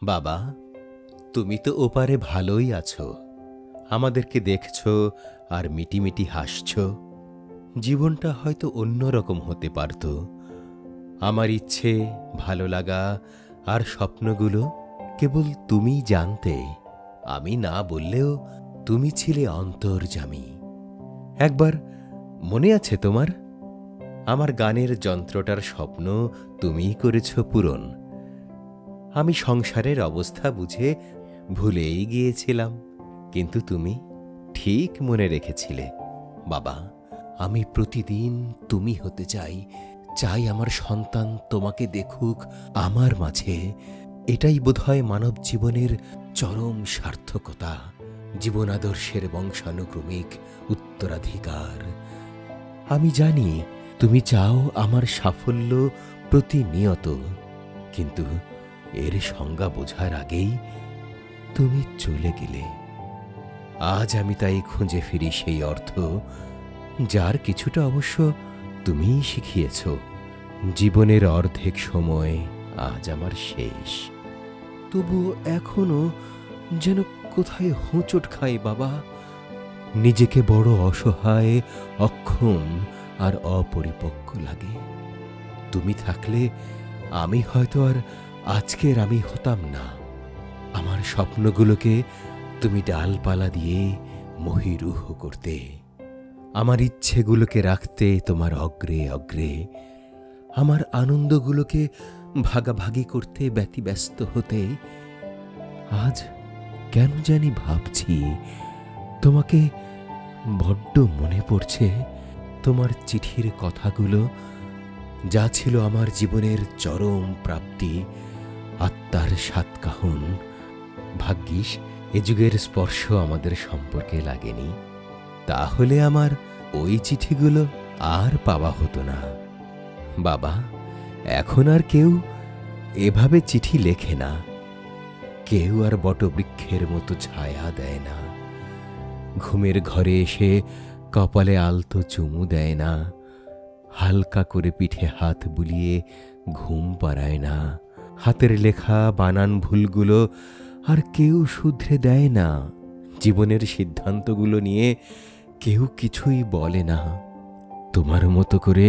বাবা, তুমি তো ওপারে ভালোই আছো। আমাদেরকে দেখছো আর মিটিমিটি হাসছ। জীবনটা হয়তো অন্যরকম হতে পারত। আমার ইচ্ছে, ভালো লাগা আর স্বপ্নগুলো কেবল তুমিই জানতে। আমি না বললেও তুমি ছিলে অন্তর্যামী। একবার মনে আছে তোমার? আমার গানের যন্ত্রটার স্বপ্ন তুমিই করেছ পূরণ। আমি সংসারের অবস্থা বুঝে ভুলেই গিয়েছিলাম, কিন্তু তুমি ঠিক মনে রেখেছিলে। বাবা, আমি প্রতিদিন তুমি হতে চাই। চাই আমার সন্তান তোমাকে দেখুক আমার মাঝে। এটাই বোধহয় মানব জীবনের চরম সার্থকতা, জীবন আদর্শের বংশানুক্রমিক উত্তরাধিকার। আমি জানি তুমি চাও আমার সাফল্য প্রতিনিয়ত, কিন্তু এর সংজ্ঞা বোঝার আগেই তুমি চলে গেলে। আজ আমি তাই খুঁজে ফিরি সেই অর্থ, যার কিছুটা অবশ্য তুমিই শিখিয়েছ। জীবনের অর্ধেক সময় আজ আমার শেষ, তবু এখনো যেন কোথায় হোঁচট খাই বাবা। নিজেকে বড় অসহায়, অক্ষম আর অপরিপক্ক লাগে। তুমি থাকলে আমি হয়তো আর আজকের আমি হতাম না। আমার স্বপ্নগুলোকে তুমি ডালপালা দিয়ে মহীরুহ করতে, আমার ইচ্ছেগুলোকে রাখতে তোমার অগ্রে অগ্রে, আমার আনন্দগুলোকে ভাগাভাগি করতে ব্যতিব্যস্ত হতে। আজ কেন জানি ভাবছি তোমাকে বড্ড মনে পড়ছে। তোমার চিঠির কথাগুলো, যা ছিল আমার জীবনের চরম প্রাপ্তি, আত্মার সাতকাহন। ভাগ্যিস এ যুগের স্পর্শ আমাদের সম্পর্কে লাগেনি, তাহলে আমার ওই চিঠিগুলো আর পাওয়া হতো না। বাবা, এখন আর কেউ এভাবে চিঠি লেখে না। কেউ আর বটবৃক্ষের মতো ছায়া দেয় না। ঘুমের ঘরে এসে কপালে আলতো চুমু দেয় না। হালকা করে পিঠে হাত বুলিয়ে ঘুম পাড়ায় না। হাতের লেখা বানান ভুলগুলো আর কেউ শুধরে দেয় না। জীবনের সিদ্ধান্তগুলো নিয়ে কেউ কিছুই বলে না। তোমার মতো করে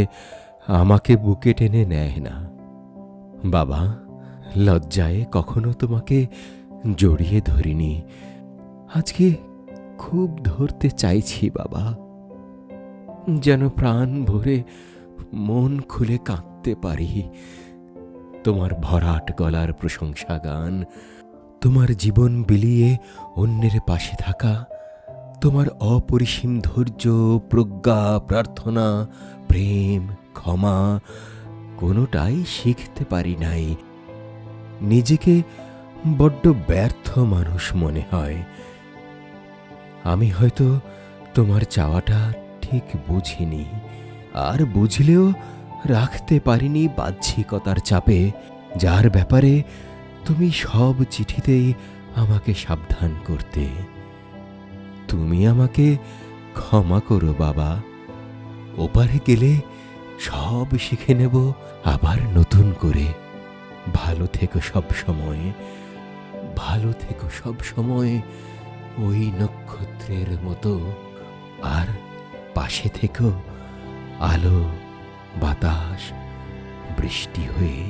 আমাকে বুকে টেনে নেয় না। বাবা, লজ্জায় কখনো তোমাকে জড়িয়ে ধরিনি। আজকে খুব ধরতে চাইছি বাবা, যেন প্রাণ ভরে মন খুলে কাঁদতে পারি। তোমার ভরাট গলার প্রশংসা গান, তোমার জীবন বিলিয়ে অন্যের পাশে থাকা, তোমার অপরিসীম ধৈর্য, প্রজ্ঞা, প্রার্থনা, প্রেম, ক্ষমা কোনোটাই শিখতে পারি নাই। নিজেকে বড্ড ব্যর্থ মানুষ মনে হয়। আমি হয়তো তোমার চাওয়াটা ঠিক বুঝিনি, আর বুঝলেও রাখতে পারিনি বাহ্যিকতার চাপে, যার ব্যাপারে তুমি সব চিঠিতেই আমাকে সাবধান করতে। তুমি আমাকে ক্ষমা করো বাবা। ওপারে গেলে সব শিখে নেব আবার নতুন করে। ভালো থেকো সব সময়, ভালো থেকো সব সময় ওই নক্ষত্রের মতো। আর পাশে থেকো আলো, বাতাস, বৃষ্টি হয়ে।